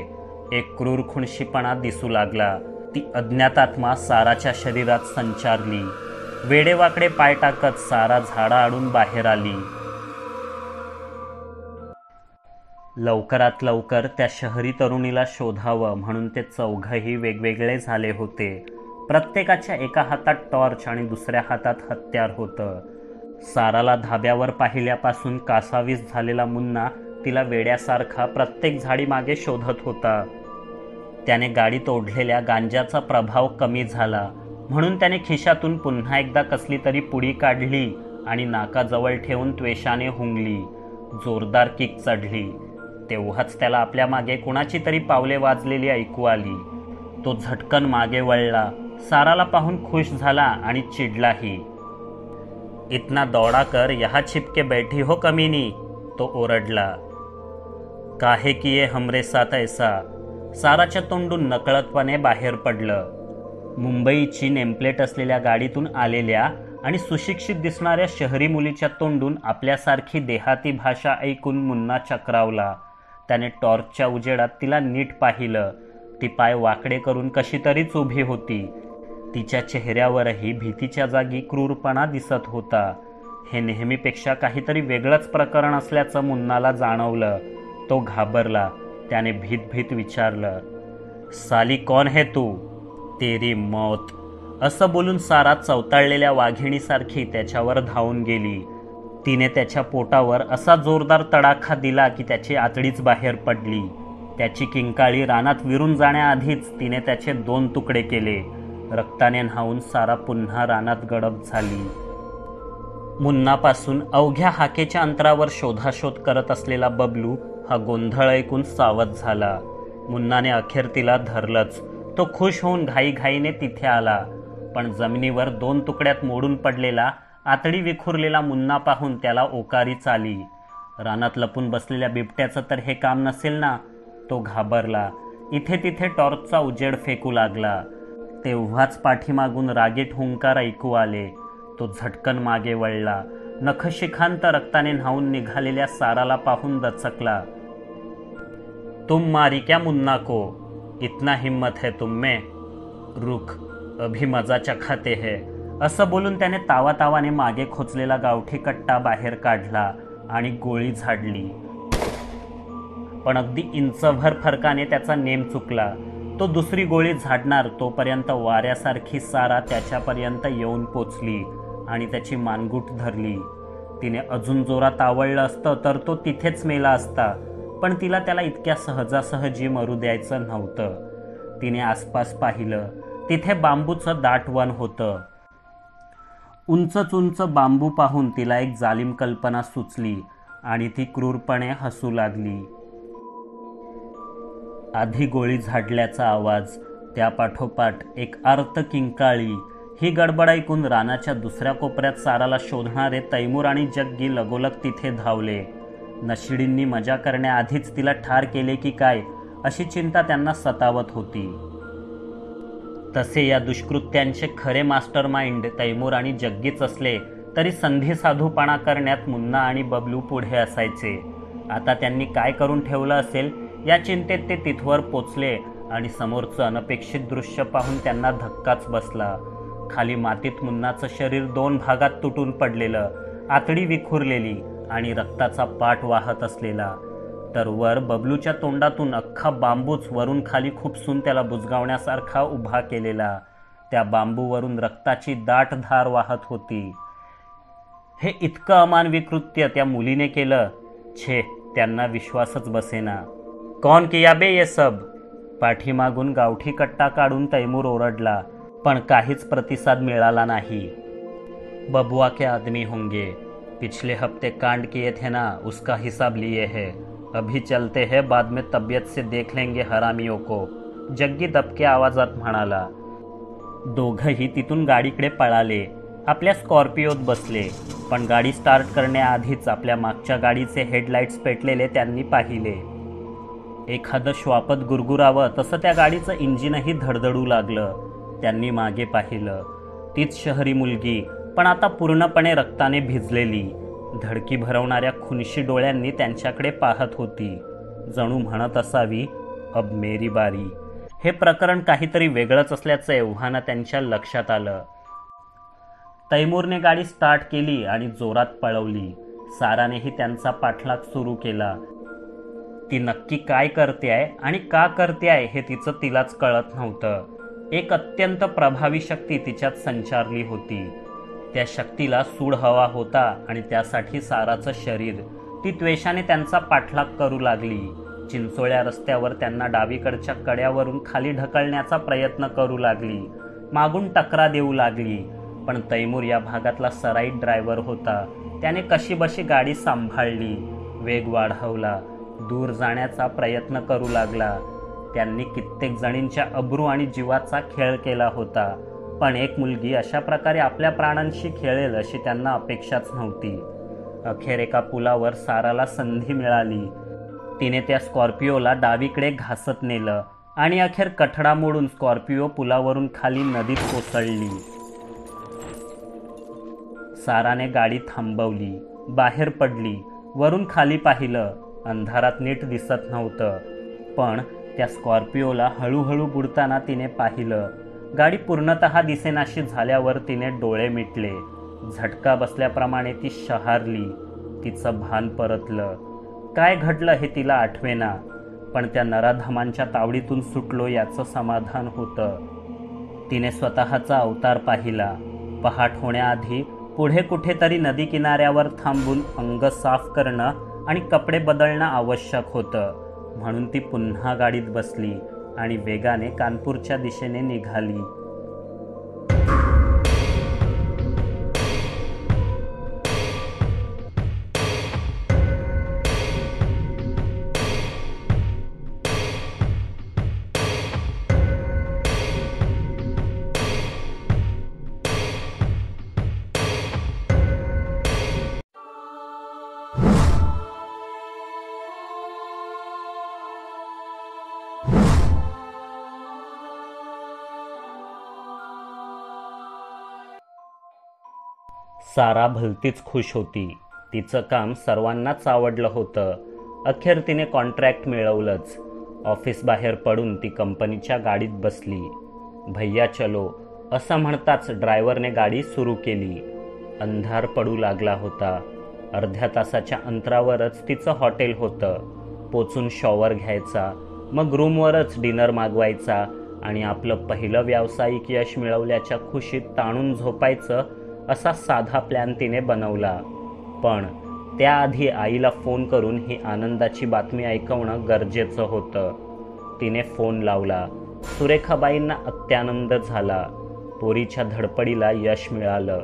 [SPEAKER 1] एक क्रूर खुणशीपणा दिसू लागला. ती अज्ञात आत्मा साराच्या शरीरात संचारली. वेडेवाकडे पाय टाकत सारा झाडाआडून बाहेर आली. लवकरात लवकर त्या शहरी तरुणीला शोधावं म्हणून ते चौघही वेगवेगळे झाले होते. प्रत्येकाच्या एका हातात टॉर्च आणि दुसऱ्या हातात हत्यार होतं. साराला धाब्यावर पाहिल्यापासून कासावीस झालेला मुन्ना तिला वेड्यासारखा प्रत्येक झाडी मागे शोधत होता. त्याने गाडीत ओढलेल्या गांजाचा प्रभाव कमी झाला म्हणून त्याने खिशातून पुन्हा एकदा कसली तरी पुडी काढली आणि नाकाजवळ ठेवून त्वेषाने हुंगली. जोरदार किक चढली. तेव्हाच त्याला आपल्या मागे कुणाची तरी पावले वाजलेली ऐकू आली. तो झटकन मागे वळला. साराला पाहून खुश झाला आणि चिडलाही. इतना दौड़ा कर यहाँ छिपके बैठी हो कमीनी, तो ओरडला. काहे किए हमरे साथ ऐसा? साराच्या तोंडून नकळतपणे बाहेर पडलं. मुंबईची नेमप्लेट असलेल्या गाडीतून आलेल्या आणि सुशिक्षित दिसणाऱ्या शहरी मुलीच्या तोंडून आपल्यासारखी देहाती भाषा ऐकून मुन्ना चक्रावला. त्याने टॉर्चच्या उजेडात तिला नीट पाहिलं. ती पाय वाकडे करून कशी तरीच उभी होती. तिच्या चेहऱ्यावरही भीतीच्या जागी क्रूरपणा दिसत होता. हे नेहमीपेक्षा काहीतरी वेगळंच प्रकरण असल्याचं मुन्नाला जाणवलं. तो घाबरला. त्याने भीत भीत विचारलं, साली कौन है तू? तेरी मौत. असं बोलून सारा चवताळलेल्या वाघिणीसारखी त्याच्यावर धावून गेली. तिने त्याच्या पोटावर असा जोरदार तडाखा दिला की त्याची आतडीच बाहेर पडली. त्याची किंकाळी रानात विरून जाण्याआधीच तिने त्याचे 2 तुकडे केले. रक्ताने न्हावून सारा पुन्हा रानात गडप झाली. मुन्नापासून अवघ्या हाकेच्या अंतरावर शोधाशोध करत असलेला बबलू हा गोंधळ ऐकून सावध झाला. मुन्नाने अखेर तिला धरलंच. तो खुश होऊन घाईघाईने तिथे आला. पण जमिनीवर 2 तुकड्यात मोडून पडलेला, आतडी विखुरलेला मुन्ना पाहून त्याला ओकारीच आली. रानात लपून बसलेल्या बिबट्याचं तर हे काम नसेल ना? तो घाबरला. इथे तिथे टॉर्चचा उजेड फेकू लागला. तेव्हाच पाठीमागून रागीट हुंकार ऐकू आले. तो झटकन मागे वळला. नखशिखांत रक्ताने न्हावून निघालेल्या साराला पाहून दचकला. तुम मारी क्या मुन्ना को? इतना हिम्मत है तुम में? रुक, अभी मजा चखाते है. असं बोलून त्याने तावातावाने मागे खोचलेला गावठी कट्टा बाहेर काढला आणि गोळी झाडली. पण अगदी इंचभर फरकाने त्याचा नेम चुकला. तो दुसरी गोळी झाडणार तोपर्यंत वाऱ्यासारखी सारा त्याच्यापर्यंत येऊन पोचली आणि त्याची मानगूट धरली. तिने अजून जोरात आवळलं असतं तर तो तिथेच मेला असता, पण तिला त्याला इतक्या सहजासहजी मरू द्यायचं नव्हतं. तिने आसपास पाहिलं. तिथे बांबूचं दाट वन होतं. उंचच उंच बांबू पाहून तिला एक जालिम कल्पना सुचली आणि ती क्रूरपणे हसू लागली. आधी गोळी झाडल्याचा आवाज, त्यापाठोपाठ एक आर्त किंकाळी. ही गडबड ऐकून रानाच्या दुसऱ्या कोपऱ्यात साराला शोधणारे तैमूर आणि जग्गी लगोलग तिथे धावले. नशिडींनी मजा करण्याआधीच तिला ठार केले की काय अशी चिंता त्यांना सतावत होती. तसे या दुष्कृत्यांचे खरे मास्टर माइंड तैमूर आणि जग्गीच असले तरी संधी साधूपणा करण्यात मुन्ना आणि बबलू पुढे असायचे. आता त्यांनी काय करून ठेवलं असेल या चिंतेत ते तिथवर पोचले आणि समोरचं अनपेक्षित दृश्य पाहून त्यांना धक्काच बसला. खाली मातीत मुन्नाचं शरीर 2 भागात तुटून पडलेलं, आतडी विखुरलेली आणि रक्ताचा पाट वाहत असलेला. तर वर बबलूच्या तोंडातून अख्खा बांबूच वरून खाली खुपसून त्याला बुजगावण्यासारखा उभा केलेला. त्या बांबूवरून रक्ताची दाट धार वाहत होती. हे इतकं अमानवी कृत्य त्या मुलीने केलं. छे, त्यांना विश्वासच बसेना. कौन किया बे ये सब? पाठीमागून गावठी कट्टा काढून तैमूर ओरडला, पण काहीच प्रतिसाद मिळाला नाही. बबुआ के आदमी होंगे, पिछले हफ्ते कांड किए थे ना, उसका हिसाब लिए है. अभी चलते हैं, बाद में तबीयत से देख लेंगे हरामियों को, जग्गी दबक्या आवाजात म्हणाला. दोघंही तिथून गाडीकडे पळाले. आपल्या स्कॉर्पिओत बसले, पण गाडी स्टार्ट करण्याआधीच आपल्या मागच्या गाडीचे हेडलाईट्स पेटलेले त्यांनी पाहिले. एखादं श्वापत गुरगुरावं तसं त्या गाडीचं इंजिनही धडधडू लागलं. त्यांनी मागे पाहिलं. तीच शहरी मुलगी, पण आता पूर्णपणे रक्ताने भिजलेली, धडकी भरवणाऱ्या खुनशी डोळ्यांनी त्यांच्याकडे पाहत होती. जणू म्हणत असावी, अब मेरी बारी. हे प्रकरण काहीतरी वेगळंच असल्याचं एव्हाना त्यांच्या लक्षात आलं. तैमूरने गाडी स्टार्ट केली आणि जोरात पळवली. सारानेही त्यांचा पाठलाग सुरू केला. ती नक्की काय करतेय आणि का करतेय हे तिलाच कळत नव्हतं. एक अत्यंत प्रभावी शक्ती तिच्यात संचारली होती. त्या शक्तीला सूड हवा होता आणि त्यासाठी साराचं शरीर. ती त्वेषाने त्यांचा पाठलाग करू लागली. चिंचोळ्या रस्त्यावर त्यांना डावीकडच्या कड्यावरून खाली ढकलण्याचा प्रयत्न करू लागली. मागून टकरा देऊ लागली. पण तैमूर या भागातला सराईत ड्रायव्हर होता. त्याने कशीबशी गाडी सांभाळली, वेग वाढवला, दूर जाण्याचा प्रयत्न करू लागला. त्यांनी कित्येक जणींच्या अब्रू आणि जीवाचा खेळ केला होता, पण एक मुलगी अशा प्रकारे आपल्या प्राणांशी खेळेल अशी त्यांना अपेक्षाच नव्हती. अखेर एका पुलावर साराला संधी मिळाली. तिने त्या स्कॉर्पिओला डावीकडे घासत नेलं आणि अखेर कठडा मोडून स्कॉर्पिओ पुलावरून खाली नदीत कोसळली. साराने गाडी थांबवली, बाहेर पडली, वरून खाली पाहिलं. अंधारात नीट दिसत नव्हतं, पण त्या स्कॉर्पिओला हळूहळू बुडताना तिने पाहिलं. गाडी पूर्णतः दिसेनाशी झाल्यावर तिने डोळे मिटले. झटका बसल्याप्रमाणे ती शहारली. तिचं भान परतलं. काय घडलं हे तिला आठवेना, पण त्या नराधमांच्या तावडीतून सुटलो याचं समाधान होतं. तिने स्वतःचा अवतार पाहिला. पहाट होण्याआधी पुढे कुठेतरी नदी किनाऱ्यावर थांबून अंग साफ करणं आणि कपडे बदलणं आवश्यक होतं. म्हणून ती पुन्हा गाडीत बसली आणि वेगाने कानपूरच्या दिशेने निघाली. सारा भलतीच खुश होती. तिचं काम सर्वांनाच आवडलं होतं. अखेर तिने कॉन्ट्रॅक्ट मिळवलंच. ऑफिस बाहेर पडून ती कंपनीच्या गाडीत बसली. भैया चलो असं म्हणताच ड्रायव्हरने गाडी सुरू केली. अंधार पडू लागला होता. अर्ध्या तासाच्या अंतरावरच तिचं हॉटेल होतं. पोचून शॉवर घ्यायचा, मग रूमवरच डिनर मागवायचा आणि आपलं पहिलं व्यावसायिक यश मिळवल्याच्या खुशीत ताणून झोपायचं असा साधा प्लॅन तिने बनवला. पण त्याआधी आईला फोन करून ही आनंदाची बातमी ऐकवणं गरजेचं होतं. तिने फोन लावला. सुरेखाबाईंना अत्यानंद झाला. पोरीच्या धडपडीला यश मिळालं.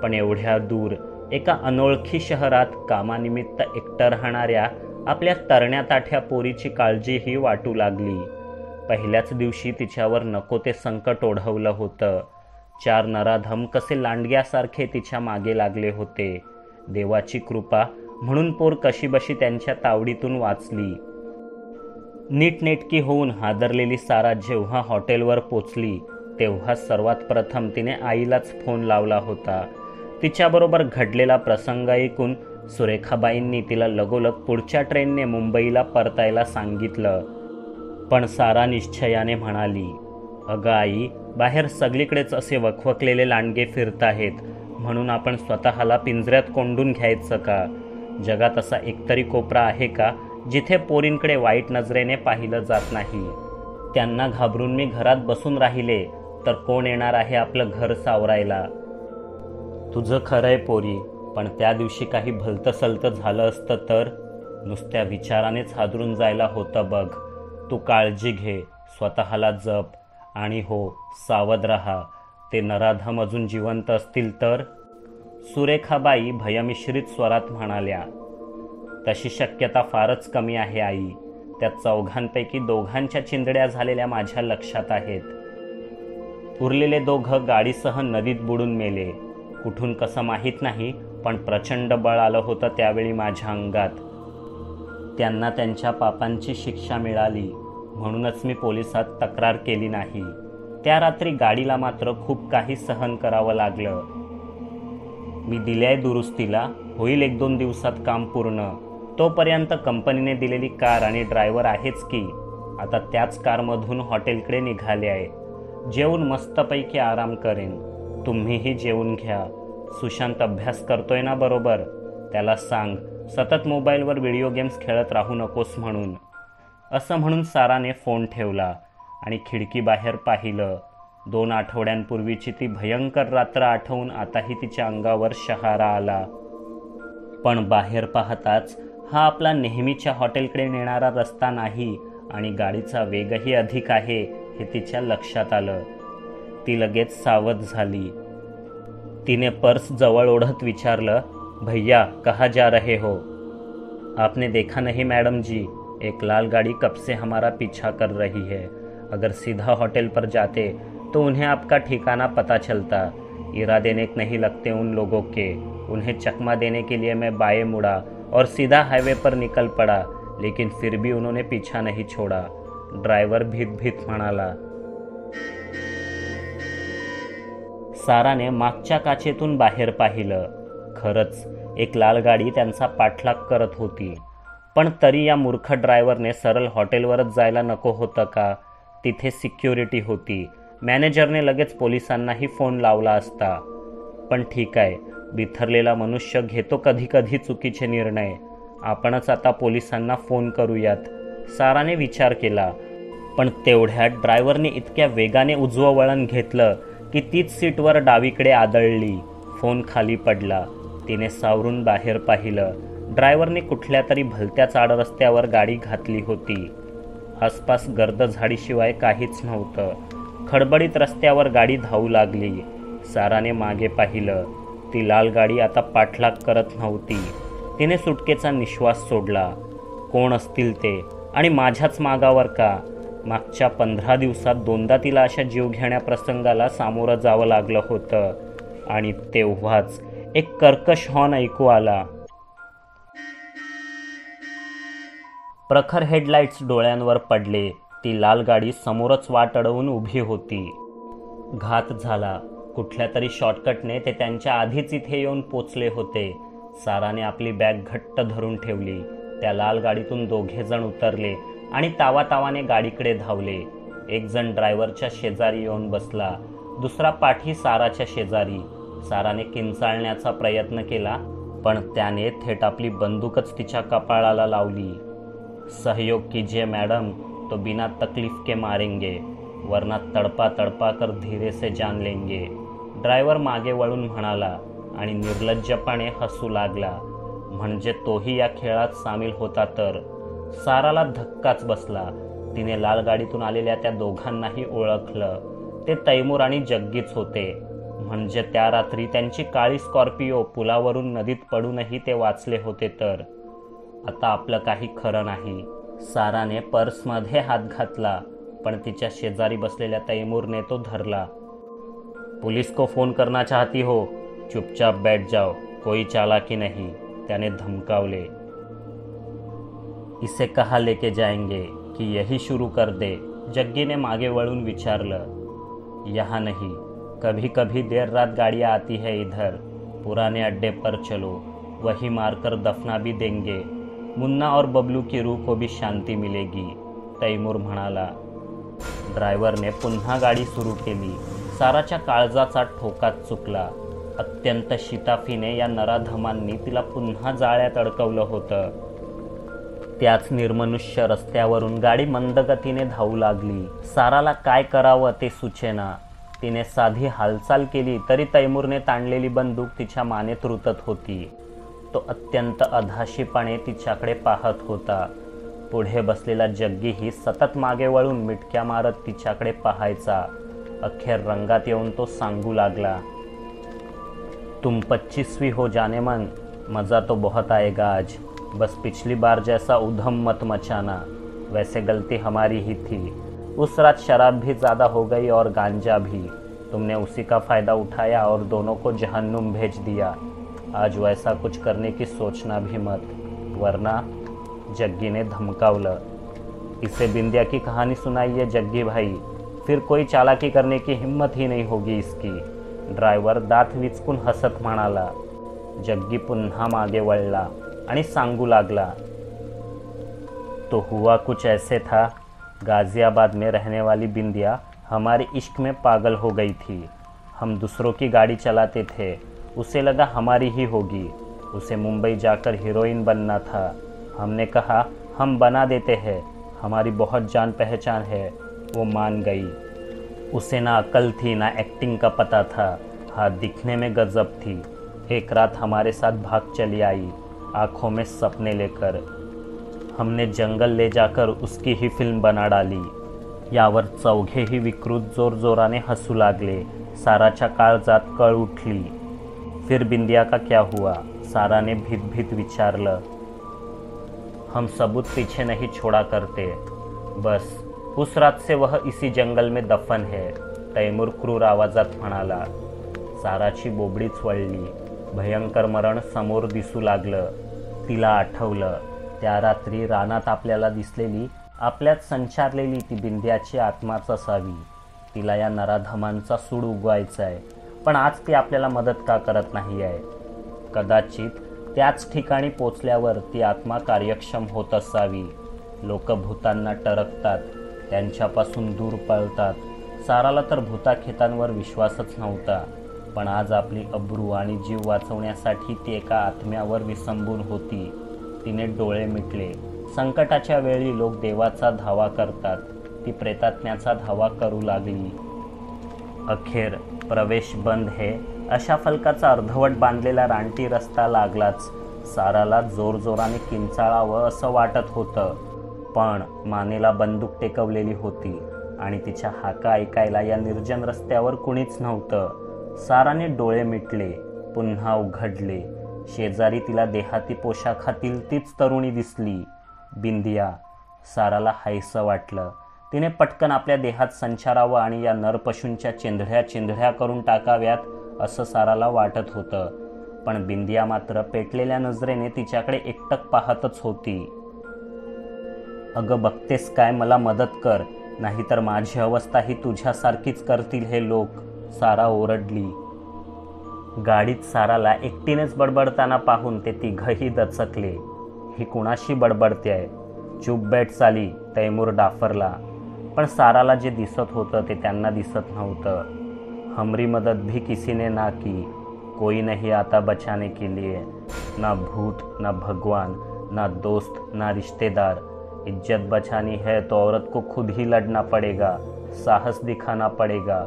[SPEAKER 1] पण एवढ्या दूर एका अनोळखी शहरात कामानिमित्त एकटं राहणाऱ्या आपल्या तरण्या ताठ्या पोरीची काळजीही वाटू लागली. पहिल्याच दिवशी तिच्यावर नको ते संकट ओढवलं होतं. 4 नराधम कसे लांडग्यासारखे तिच्या मागे लागले होते. देवाची कृपा म्हणून पोर कशीबशी त्यांच्या तावडीतून वाचली. नीटनेटकी होऊन हादरलेली सारा जेव्हा हॉटेलवर पोचली तेव्हा सर्वात प्रथम तिने आईलाच फोन लावला होता. तिच्याबरोबर घडलेला प्रसंग ऐकून सुरेखाबाईंनी तिला लगोलग पुढच्या ट्रेनने मुंबईला परतायला सांगितलं. पण सारा निश्चयाने म्हणाली, अगं आई, बाहेर सगळीकडेच असे वखवकलेले लांडगे फिरत आहेत, म्हणून आपण स्वतःला पिंजऱ्यात कोंडून घ्यायचं का? जगात असा एकतरी कोपरा आहे का जिथे पोरींकडे वाईट नजरेने पाहिलं जात नाही? त्यांना घाबरून मी घरात बसून राहिले तर कोण येणार आहे आपलं घर सावरायला? तुझं खरंय पोरी, पण त्या दिवशी काही भलतं-सलतं झालं असतं तर? नुसत्या विचारानेच हादरून जायला होतं बघ. तू काळजी घे, स्वतःला जप आणि हो, सावध राहा. ते नराधम अजून जिवंत असतील तर? सुरेखाबाई भयमिश्रित स्वरात म्हणाल्या. तशी शक्यता फारच कमी आहे आई. त्या चौघांपैकी 2घांच्या चिंधड्या झालेल्या माझ्या लक्षात आहेत. उरलेले 2 गाडीसह नदीत बुडून मेले. कुठून कसं माहीत नाही, पण प्रचंड बळ आलं होतं त्यावेळी माझ्या अंगात. त्यांना त्यांच्या पापांची शिक्षा मिळाली म्हणूनच मी पोलिसात तक्रार केली नाही. त्या रात्री गाडीला मात्र खूप काही सहन करावं लागलं. मी दिल्याय दुरुस्तीला, होईल 1-2 दिवसात काम पूर्ण. तोपर्यंत कंपनीने दिलेली कार आणि ड्रायव्हर आहेच की. आता त्याच कारमधून हॉटेलकडे निघाले आहे. जेवून मस्तपैकी आराम करेन. तुम्हीही जेवून घ्या. सुशांत अभ्यास करतोय ना बरोबर? त्याला सांग सतत मोबाईलवर व्हिडिओ गेम्स खेळत राहू नकोस म्हणून. असं म्हणून साराने फोन ठेवला आणि खिडकीबाहेर पाहिलं. 2 आठवड्यांपूर्वीची ती भयंकर रात्र आठवून आताही तिच्या अंगावर शहारा आला. पण बाहेर पाहताच हा आपला नेहमीच्या हॉटेलकडे नेणारा रस्ता नाही आणि गाडीचा वेगही अधिक आहे हे तिच्या लक्षात आलं. ती लगेच सावध झाली. तिने पर्स जवळ ओढत विचारलं, भैया कहाँ जा रहे हो? आपने देखा नहीं मैडम जी, एक लाल गाड़ी कब से हमारा पीछा कर रही है. अगर सीधा होटल पर जाते तो उन्हें आपका ठिकाना पता चलता. इरादे नेक नहीं लगते उन लोगों के. उन्हें चकमा देने के लिए मैं बाएं मुड़ा और सीधा हाईवे पर निकल पड़ा, लेकिन फिर भी उन्होंने पीछा नहीं छोड़ा. ड्रायव्हर भीत म्हणाला. साराने मागच्या काचेतून बाहेर पाहिलं. खरंच एक लाल गाडी त्यांचा पाठलाग करत होती. पण तरी या मूर्ख ड्रायव्हरने सरळ हॉटेलवरच जायला नको होतं का? तिथे सिक्युरिटी होती. मॅनेजरने लगेच पोलिसांनाही फोन लावला असता. पण ठीक आहे, बिथरलेला मनुष्य घेतो कधी कधी चुकीचे निर्णय. आपणच आता पोलिसांना फोन करूयात. साराने विचार केला. पण तेवढ्यात ड्रायव्हरने इतक्या वेगाने उजवं वळण घेतलं की तीच सीटवर डावीकडे आदळली. फोन खाली पडला. तिने सावरून बाहेर पाहिलं. ड्रायव्हरने कुठल्या तरी भलत्याच आडरस्त्यावर गाडी घातली होती. आसपास गर्द झाडीशिवाय काहीच नव्हतं. खडबडीत रस्त्यावर गाडी धावू लागली. साराने मागे पाहिलं. ती लाल गाडी आता पाठलाग करत नव्हती. तिने सुटकेचा निश्वास सोडला. कोण असतील ते? आणि माझ्याच मागावर का? मागच्या 15 दिवसात 2दा तिला अशा जीवघेण्या प्रसंगाला सामोरं जावं लागलं होतं. आणि तेव्हाच एक कर्कश हॉर्न ऐकू आला. प्रखर हेडलाईट्स डोळ्यांवर पडले. ती लाल गाडी समोरच वाट अडवून उभी होती. घात झाला. कुठल्या तरी शॉर्टकटने ते त्यांच्या आधीच इथे येऊन पोचले होते. साराने आपली बॅग घट्ट धरून ठेवली. त्या लाल गाडीतून 2घे जण उतरले आणि तावातावाने गाडीकडे धावले. एक जण ड्रायव्हरच्या शेजारी येऊन बसला, दुसरा पाठी साराच्या शेजारी. साराने किंचाळण्याचा प्रयत्न केला, पण त्याने थेट आपली बंदूकच तिच्या कपाळाला लावली. सहयोग कीजिए मॅडम, तो बिना तकलीफ के मारेंगे, वरना तड़पा तड़पा कर धीरे से जान लेंगे. ड्रायव्हर मागे वळून म्हणाला आणि निर्लज्जपणे हसू लागला. म्हणजे तोही या खेळात सामील होता तर. साराला धक्काच बसला. तिने लाल गाडीतून आलेल्या त्या दोघांनाही ओळखलं. ते तैमूर आणि जग्गीच होते. म्हणजे त्या रात्री त्यांची काळी स्कॉर्पिओ पुलावरून नदीत पडूनही ते वाचले होते तर. आता आपलं काही खरं नाही. साराने पर्समध्ये हात घातला, पण तिच्या शेजारी बसलेल्या तैमूरने तो धरला. पुलिस को फोन करना चाहती हो? चुपचाप बैठ जाओ, कोई चालाकी नहीं, त्याने धमकावले. इसे कहाँ लेके जाएंगे कि यही शुरू कर दे? जग्गीने मागे वळून विचारलं. यहाँ नहीं, कभी कभी देर रात गाड़ियाँ आती है इधर, पुराने अड्डे पर चलो, वही मारकर दफना भी देंगे. मुन्ना और बबलू की रूह को भी शांति मिलेगी, तैमूर म्हणाला. ड्रायव्हरने पुन्हा गाडी सुरू केली. साराच्या काळजाचा ठोकाच चुकला. अत्यंत शिताफीने या नराधमांनी तिला पुन्हा जाळ्यात अडकवलं होतं. त्याच निर्मनुष्य रस्त्यावरून गाडी मंदगतीने धावू लागली. साराला काय करावं ते सुचेना. तिने साधी हालचाल केली तरी तैमूरने ताणलेली बंदूक तिच्या मानेत रुतत होती. तो अत्यंत अधाशीपणे तिच्याकडे पाहत होता. पुढे बसलेला जग्गीही सतत मागे वळून मिटक्या मारत तिच्याकडे पाहायचा. अखेर रंगात येऊन तो सांगू लागला. तुम 25वीं हो जाने मन, मज़ा तो बहुत आएगा आज. बस पिछली बार जैसा उधम मत मचाना, वैसे गलती हमारी ही थी. उस रात शराब भी ज़्यादा हो गई और गांजा भी. तुमने उसी का फ़ायदा उठाया और दोनों को जहन्नुम भेज दिया. आज वैसा कुछ करने की सोचना भी मत, वरना. जग्गी ने धमकावलं. इसे बिंदिया की कहानी सुनाइए जग्गी भाई, फिर कोई चालाकी करने की हिम्मत ही नहीं होगी इसकी. ड्रायव्हर दात विचकून हसत म्हणाला. जग्गी पुन्हा मागे वळला आणि सांगू लागला. तो हुआ कुछ ऐसे था. गाज़ियाबाद में रहने वाली बिंदिया हमारे इश्क में पागल हो गई थी. हम दूसरों की गाड़ी चलाते थे, उसे लगा हमारी ही होगी. उसे मुंबई जाकर हीरोइन बनना था. हमने कहा हम बना देते हैं, हमारी बहुत जान पहचान है. वो मान गई. उसे ना अकल थी ना एक्टिंग का पता था. हाँ, दिखने में गजब थी. एक रात हमारे साथ भाग चली आई, आँखों में सपने लेकर. हमने जंगल ले जाकर उसकी ही फिल्म बना डाली. यावर चौघेही विकृत जोरजोराने हसू लागले. साराच्या काळजात कळ उठली. फिर बिंदिया का क्या हुआ? साराने भीत भीत विचारलं. हम सबूत पीछे नहीं छोड़ा करते. बस उस रात से वह इसी जंगल में दफन है, तैमूर क्रूर आवाजात म्हणाला. साराची बोबडीच वळली. भयंकर मरण समोर दिसू लागलं. तिला आठवलं, त्या रात्री रानात आपल्याला दिसलेली, आपल्यात संचारलेली ती बिंद्याची आत्माच असावी. तिला या नराधमांचा सूड उगवायचा आहे, पण आज ती आपल्याला मदत का करत नाही आहे? कदाचित त्याच ठिकाणी पोचल्यावर ती आत्मा कार्यक्षम होत असावी. लोक भूतांना टरकतात, त्यांच्यापासून दूर पळतात. साराला तर भूताखेतांवर विश्वासच नव्हता, पण आज आपली अब्रू आणि जीव वाचवण्यासाठी ती एका आत्म्यावर विसंबून होती. तिने डोळे मिटले. संकटाच्या वेळी लोक देवाचा धावा करतात, ती प्रेतात्म्याचा धावा करू लागली. अखेर प्रवेश बंद हे अशा फलकाचा अर्धवट बांधलेला रानटी रस्ता लागलाच. साराला जोरजोराने किंचाळावं असं वाटत होतं, पण मानेला बंदूक टेकवलेली होती आणि तिच्या हाका ऐकायला या निर्जन रस्त्यावर कुणीच नव्हतं. साराने डोळे मिटले, पुन्हा उघडले. शेजारी तिला देहाती पोशाखातील तीच तरुणी दिसली, बिंदिया. साराला हायसं वाटलं. तिने पटकन आपल्या देहात संचारावं आणि या नरपशूंच्या चिंधड्या चिंधड्या करून टाकाव्यात असं साराला वाटत होतं. पण बिंदिया मात्र पेटलेल्या नजरेने तिच्याकडे एकटक पाहतच होती. अगं बघतेस काय, मला मदत कर, नाहीतर माझी अवस्था ही तुझ्यासारखीच करतील हे लोक, सारा ओरडली. गाडीत साराला एकटीनेच बडबडताना पाहून ते तिघही दचकले. ही कुणाशी बडबडते आहे? चुप बैठ साली, तैमूर डाफरला. पण साराला जे दिसत होतं ते त्यांना दिसत नव्हतं. हमरी मदद भी किसी ने ना की, कोई नहीं आता बचाने के लिए. ना भूत, ना भगवान, ना दोस्त, ना रिश्तेदार. इज्जत बचानी है तो औरत को खुद ही लढना पडेगा, साहस दिखाना पडेगा.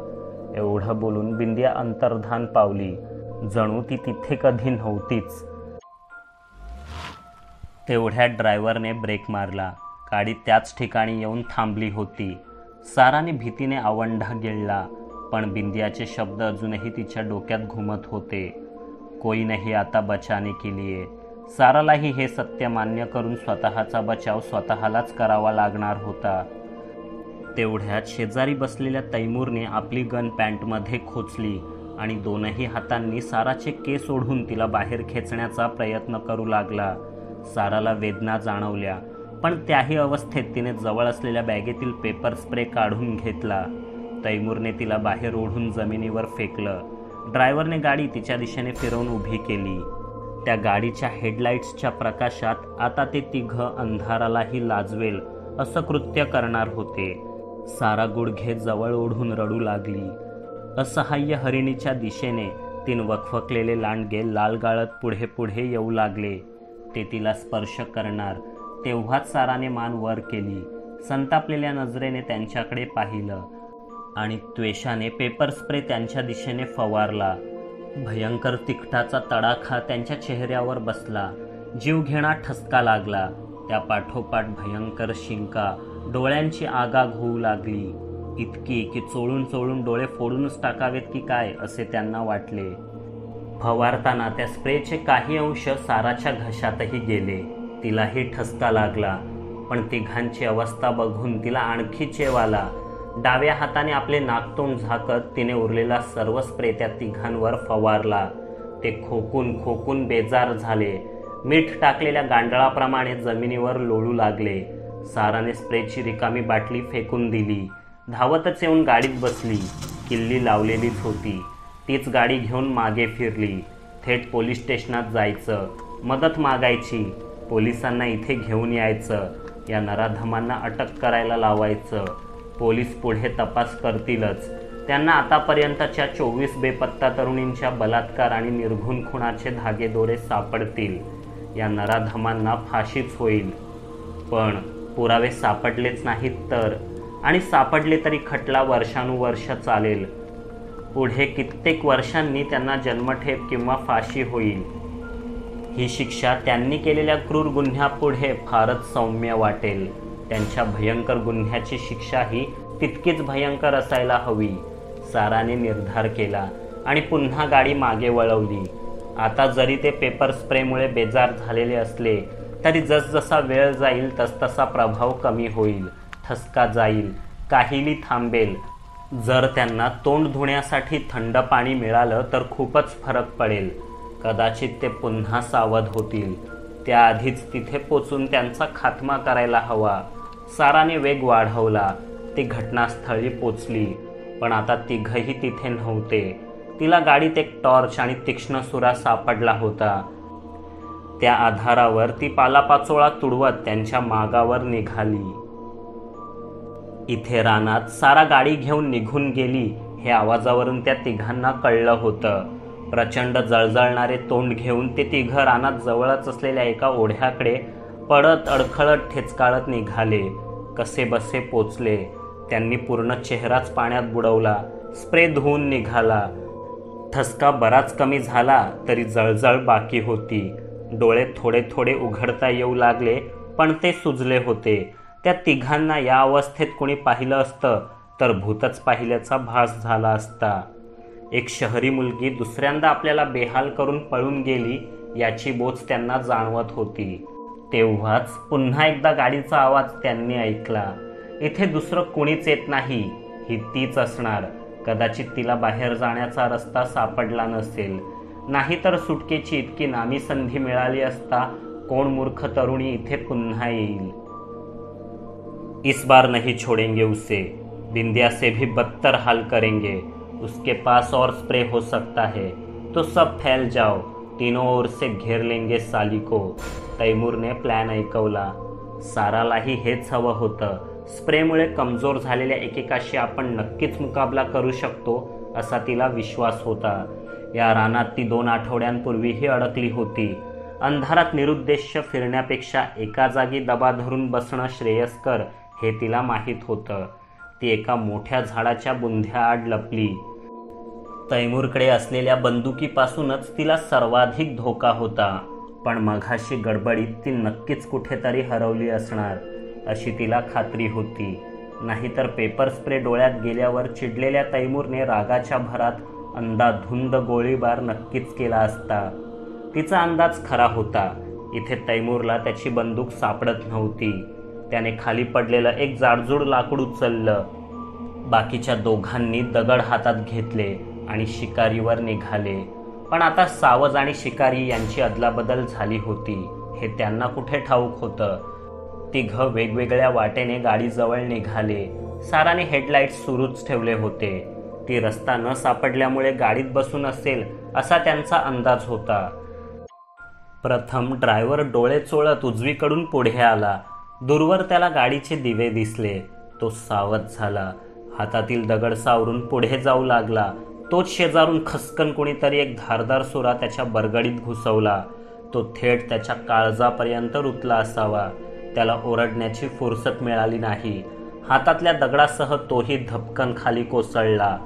[SPEAKER 1] एवढं बोलून बिंदिया अंतर्धान पावली. जणू ती तिथे कधी नव्हतीच. तेवढ्यात ड्रायव्हरने ब्रेक मारला. गाडी त्याच ठिकाणी येऊन थांबली होती. साराने भीतीने आवंढा गिळला, पण बिंदियाचे शब्द अजूनही तिच्या डोक्यात घुमत होते. कोई नहीं आता बचाने के लिए. सारालाही हे सत्य मान्य करून स्वतःचा बचाव स्वतःलाच करावा लागणार होता. तेवढ्यात शेजारी बसलेल्या तैमूरने आपली गन पॅन्टमध्ये खोचली आणि दोनही हातांनी साराचे केस ओढून तिला बाहेर खेचण्याचा प्रयत्न करू लागला. साराला वेदना जाणवल्या, पण त्याही अवस्थेत तिने जवळ असलेल्या बॅगेतील पेपर स्प्रे काढून घेतला. तैमूरने तिला बाहेर ओढून जमिनीवर फेकलं. ड्रायव्हरने गाडी तिच्या दिशेने फिरवून उभी केली. त्या गाडीच्या हेडलाईट्सच्या प्रकाशात आता ते तिघं अंधारालाही लाजवेल असं कृत्य करणार होते. सारा गुडघे जवळ ओढून रडू लागली. असहाय्य हरिणीच्या दिशेने 3 वखवकलेले लांडगे लाल गाळत पुढे पुढे येऊ लागले. ते तिला स्पर्श करणार तेव्हाच साराने मान वर केली. संतापलेल्या नजरेने त्यांच्याकडे पाहिलं आणि त्वेषाने पेपर स्प्रे त्यांच्या दिशेने फवारला. भयंकर तिखटाचा तडाखा त्यांच्या चेहऱ्यावर बसला. जीवघेणा ठसका लागला. त्या पाठोपाठ भयंकर शिंका, डोळ्यांची आगाग होऊ लागली. इतकी की चोळून चोळून डोळे फोडूनच टाकावेत की काय असे त्यांना वाटले. फवारताना त्या स्प्रेचे काही अंश साराच्या घशातही गेले. तिलाही ठसका लागला, पण तिघांची अवस्था बघून तिला आणखी चेव आला. डाव्या हाताने आपले नाकतोंड झाकत तिने उरलेला सर्व स्प्रे त्या तिघांवर फवारला. ते खोकून खोकून बेजार झाले. मीठ टाकलेल्या गांडळाप्रमाणे जमिनीवर लोळू लागले. साराने स्प्रेची रिकामी बाटली फेकून दिली. धावतच येऊन गाडीत बसली. किल्ली लावलेलीच होती. तीच गाडी घेऊन मागे फिरली. थेट पोलीस स्टेशनात जायचं, मदत मागायची, पोलिसांना इथे घेऊन यायचं, या नराधमांना अटक करायला लावायचं. पोलीस पुढे तपास करतीलच. त्यांना आतापर्यंतच्या 24 बेपत्ता तरुणींच्या बलात्कार आणि निर्घुण खुनाचे धागेदोरे सापडतील. या नराधमांना फाशीच होईल. पण पुरावे सापडलेच नाहीत तर, आणि सापडले तरी खटला वर्षानुवर्ष चालेल. पुढे कित्येक वर्षांनी त्यांना जन्मठेप किंवा फाशी होईल. ही शिक्षा त्यांनी केलेल्या क्रूर गुन्ह्यापुढे फारच सौम्य वाटेल. त्यांच्या भयंकर गुन्ह्याची शिक्षाही तितकीच भयंकर असायला हवी. साराने निर्धार केला आणि पुन्हा गाडी मागे वळवली. आता जरी ते पेपर स्प्रेमुळे बेजार झालेले असले तरी जसजसा वेळ जाईल तसतसा प्रभाव कमी होईल. ठसका जाईल, काहिली थांबेल. जर त्यांना तोंड धुण्यासाठी थंड पाणी मिळालं तर खूपच फरक पडेल. कदाचित ते पुन्हा सावध होतील. त्याआधीच तिथे पोचून त्यांचा खात्मा करायला हवा. साराने वेग वाढवला. ती घटनास्थळी पोचली, पण आता तिघही तिथे नव्हते. तिला गाडीत एक टॉर्च आणि तीक्ष्ण सुरा सापडला होता. त्या आधारावर ती पालापाचोळा तुडवत त्यांच्या मागावर निघाली. इथे रानात सारा गाडी घेऊन निघून गेली हे आवाजावरून त्या तिघांना कळलं होतं. प्रचंड जळजळणारे तोंड घेऊन ते तिघं रानात जवळच असलेल्या एका ओढ्याकडे पडत अडखळत ठेचकाळत निघाले. कसे बसे पोचले. त्यांनी पूर्ण चेहराच पाण्यात बुडवला. स्प्रे धुवून निघाला. ठसका बराच कमी झाला तरी जळजळ बाकी होती. डोळे थोडे थोडे उघडता येऊ लागले, पण ते सुजले होते. त्या तिघांना या अवस्थेत कोणी पाहिलं असतं तर भूतच पाहिल्याचा भास झाला असता. एक शहरी मुलगी दुसऱ्यांदा आपल्याला बेहाल करून पळून गेली याची बोच त्यांना जाणवत होती. तेव्हाच पुन्हा एकदा गाडीचा आवाज त्यांनी ऐकला. इथे दुसरं कोणीच येत नाही. ही तीच असणार. कदाचित तिला बाहेर जाण्याचा रस्ता सापडला नसेल. नाहीतर सुटकेची इतकी नामी संधी मिळाली असता कोण मूर्ख तरुणी इथे पुन्हा येईल. इस बार नहीं छोड़ेंगे उसे. बिंदिया से भी बदतर हाल करेंगे. उसके पास और स्प्रे हो सकता है तो सब फैल जाओ. तीनों ओर से घेर लेंगे साली को. तैमूरने प्लॅन ऐकवला. सारालाही हेच हवं होतं. स्प्रेमुळे कमजोर झालेल्या एकेकाशी आपण नक्कीच मुकाबला करू शकतो असा तिला विश्वास होता. या रानात ती 2 आठवड्यांपूर्वीही अडकली होती. अंधारात निरुद्देश्य फिरण्यापेक्षा एका जागी दबा धरून बसणं श्रेयस्कर हे तिला माहीत होतं. ती एका मोठ्या झाडाच्या बुंध्याआड लपली. तैमूरकडे असलेल्या बंदुकीपासूनच तिला सर्वाधिक धोका होता, पण मघाशी गडबडीत ती नक्कीच कुठेतरी हरवली असणार अशी तिला खात्री होती. नाहीतर पेपर स्प्रे डोळ्यात गेल्यावर चिडलेल्या तैमूरने रागाच्या भरात अंधाधुंद गोळीबार नक्कीच केला असता. तिचा अंदाज खरा होता. इथे तैमूरला त्याची बंदूक सापडत नव्हती. त्याने खाली पडलेलं एक जाडजूड लाकूड उचललं. बाकीच्या दोघांनी दगड हातात घेतले आणि शिकारीवर निघाले. पण आता सावज आणि शिकारी यांची अदलाबदल झाली होती हे त्यांना कुठे ठाऊक होतं. तिघं वेगवेगळ्या वाटेने गाडीजवळ निघाले. साराने हेडलाईट्स सुरूच ठेवले होते. ती रस्ता न सापडल्यामुळे गाडीत बसून असेल असा त्यांचा अंदाज होता. प्रथम ड्रायव्हर डोळे चोळत उजवीकडून पुढे आला. दूरवर त्याला गाडीचे दिवे दिसले. तो सावध झाला. हातातील दगड सावरून पुढे जाऊ लागला. तोच शेजारून खसकन कोणीतरी एक धारदार सुरा त्याच्या बरगडीत घुसवला. तो थेट त्याच्या काळजापर्यंत रुतला असावा. त्याला ओरडण्याची फुरसत मिळाली नाही. हातातल्या दगडासह तोही धपकन खाली कोसळला.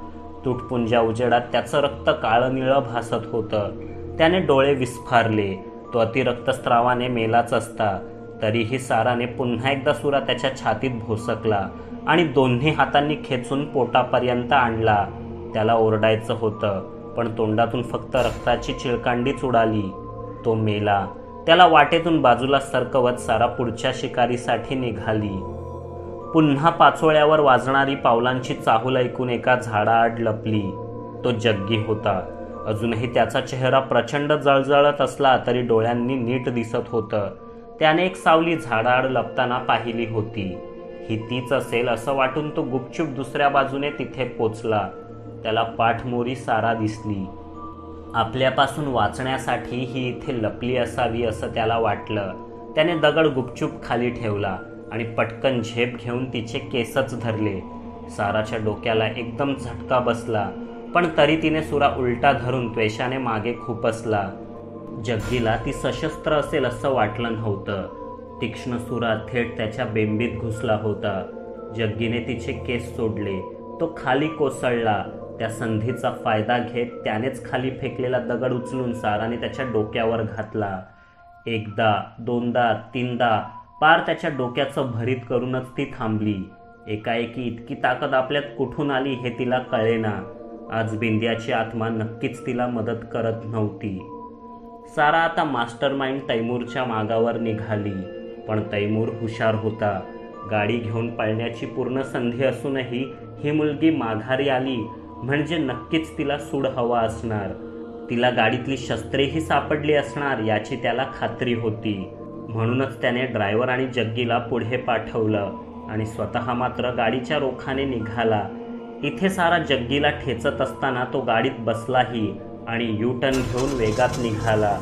[SPEAKER 1] तुटपुंज्या उजेडात त्याचं रक्त काळं निळं भासत होतं. त्याने डोळे विस्फारले. तो अतिरक्तस्रावाने मेलाच असता. तरीही साराने पुन्हा एकदा सुरा त्याच्या छातीत भोसकला आणि दोन्ही हातांनी खेचून पोटापर्यंत आणला. त्याला ओरडायचं होतं, पण तोंडातून फक्त रक्ताची चिळकांडीच उडाली. तो मेला. त्याला वाटेतून बाजूला सरकवत सारा पुढच्या शिकारीसाठी निघाली. पुन्हा पाचोळ्यावर वाजणारी पावलांची चाहूल ऐकून एका झाडाआड लपली. तो जग्गी होता. अजूनही त्याचा चेहरा प्रचंड जळजळत असला तरी डोळ्यांनी नीट दिसत होतं. त्याने एक सावली झाडाआड लपताना पाहिली होती. ही तीच असेल असं वाटून तो गुपचूप दुसऱ्या बाजूने तिथे पोचला. त्याला पाठमोरी सारा दिसली. आपल्यापासून वाचण्यासाठी ही इथे लपली असावी असं त्याला वाटलं. त्याने दगड गुपचूप खाली ठेवला आणि पटकन झेप घेऊन तिचे केसच धरले. साराच्या डोक्याला एकदम झटका बसला, पण तरी तिने सुरा उलटा धरून त्वेषाने मागे खुपसला. जग्गीला ती सशस्त्र असेल असं वाटलं नव्हतं. तीक्ष्ण सुरा थेट त्याच्या बेंबीत घुसला होता. जग्गीने तिचे केस सोडले. तो खाली कोसळला. त्या संधीचा फायदा घेत त्यानेच खाली फेकलेला दगड उचलून साराने त्याच्या डोक्यावर घातला. एकदा, दोनदा, तीनदा पार त्याच्या डोक्याचं भरीत करूनच ती थांबली. एकाएकी इतकी ताकद आपल्यात कुठून आली हे तिला कळेना. आज बिंद्याची आत्मा नक्कीच तिला मदत करत नव्हती. सारा आता मास्टर माइंड तैमूरच्या मागावर निघाली. पण तैमूर हुशार होता. गाडी घेऊन पळण्याची पूर्ण संधी असूनही ही मुलगी माघारी आली म्हणजे नक्कीच तिला सूड हवा असणार. तिला गाडीतली शस्त्रेही सापडली असणार याची त्याला खात्री होती. म्हणूनच त्याने ड्रायव्हर आणि जग्गीला पुढे पाठवलं आणि स्वतः मात्र गाडीच्या रोखाने निघाला. इथे सारा जग्गीला ठेचत असताना तो गाडीत बसलाही आणि यू-टर्न घेऊन वेगात निघाला.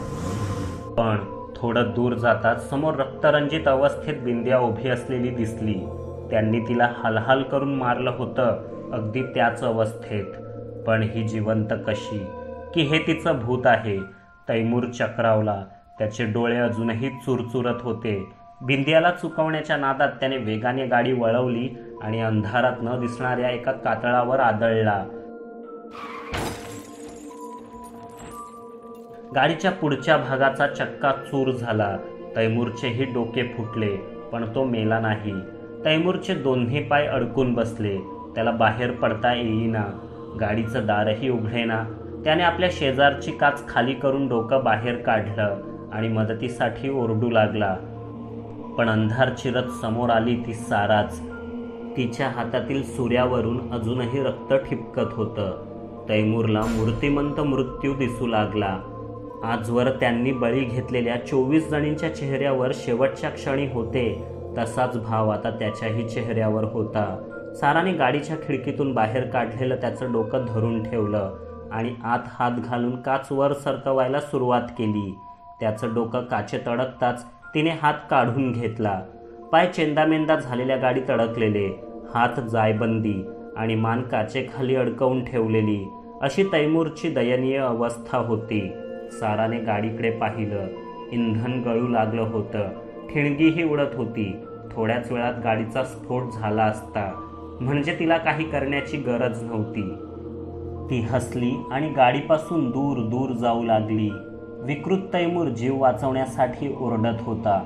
[SPEAKER 1] पण थोडं दूर जाताच समोर रक्तरंजित अवस्थेत बिंद्या उभी असलेली दिसली. त्यांनी तिला हालहाल करून मारलं होतं, अगदी त्याच अवस्थेत. पण ही जिवंत कशी, की हे तिचं भूत आहे? तैमूर चक्रावला. त्याचे डोळे अजूनही चुरचुरत होते. बिंद्याला चुकवण्याच्या नादात त्याने वेगाने गाडी वळवली आणि अंधारात न दिसणाऱ्या एका कातळावर आदळला. गाडीच्या पुढच्या भागाचा चक्का चूर झाला. तैमूरचेही डोके फुटले, पण तो मेला नाही. तैमूरचे दोन्ही पाय अडकून बसले. त्याला बाहेर पडता येईना. गाडीचं दारही उघडेना. त्याने आपल्या शेजारची काच खाली करून डोकं बाहेर काढलं आणि मदतीसाठी ओरडू लागला. पण अंधार चिरत समोर आली ती साराच. तिच्या हातातील सुऱ्यावरून अजूनही रक्त ठिपकत होतं. तैमूरला मूर्तिमंत मृत्यू दिसू लागला. आजवर त्यांनी बळी घेतलेल्या 24 जणींच्या चेहऱ्यावर शेवटच्या क्षणी होते तसाच भाव आता त्याच्याही चेहऱ्यावर होता. साराने गाडीच्या खिडकीतून बाहेर काढलेलं त्याचं डोकं धरून ठेवलं आणि आत हात घालून काच वर सरकवायला सुरुवात केली. त्याचं डोकं काचेत अडकताच तिने हात काढून घेतला. पाय चेंदामेंदा झालेल्या गाडीत अडकलेले, हात जायबंदी आणि मान काचेखाली अडकवून ठेवलेली अशी तैमूरची दयनीय अवस्था होती. साराने गाडीकडे पाहिलं. इंधन गळू लागलं होतं. ठिणगीही उडत होती. थोड्याच वेळात गाडीचा स्फोट झाला असता म्हणजे तिला काही करण्याची गरज नव्हती. ती हसली आणि गाडीपासून दूर दूर जाऊ लागली. विकृत तैमूर जीव वाचवण्यासाठी ओरडत होता,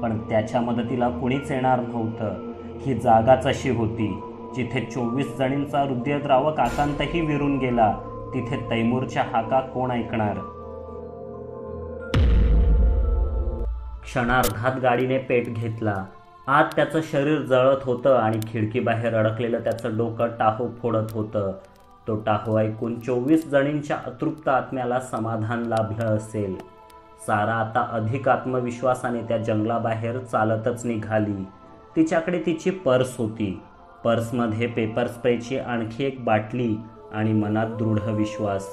[SPEAKER 1] पण त्याच्या मदतीला कुणीच येणार नव्हतं. ही जागाच अशी होती जिथे 24 जणींचा हृदयद्रावक आकांतही विरून गेला. तिथे तैमूरच्या हाका कोण ऐकणार? क्षणार्धात गाडीने पेट घेतला. आत त्याचं शरीर जळत होतं आणि खिडकीबाहेर अडकलेलं त्याचं डोकं टाहो फोडत होतं. तो टाहो ऐकून 24 जणींच्या अतृप्त आत्म्याला समाधान लाभलं असेल. सारा आता अधिक आत्मविश्वासाने त्या जंगलाबाहेर चालतच निघाली. तिच्याकडे तिची पर्स होती. पर्समध्ये पेपर स्प्रेची आणखी एक बाटली आणि मनात दृढ विश्वास.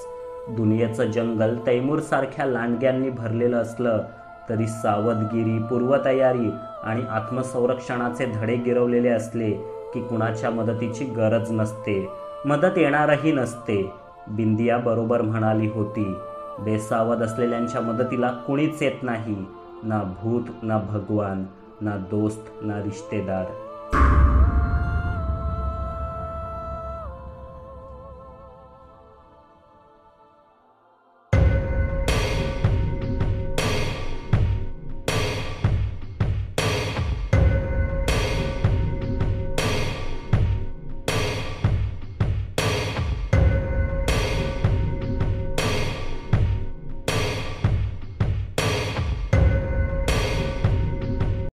[SPEAKER 1] दुनियेचं जंगल तैमूरसारख्या लांडग्यांनी भरलेलं असलं तरी सावधगिरी, पूर्वतयारी आणि आत्मसंरक्षणाचे धडे गिरवलेले असले की कुणाच्या मदतीची गरज नसते, मदत येणारही नसते. बिंदिया बरोबर म्हणाली होती, बेसावध असलेल्यांच्या मदतीला कुणीच येत नाही. ना भूत, ना भगवान, ना दोस्त, ना रिश्तेदार.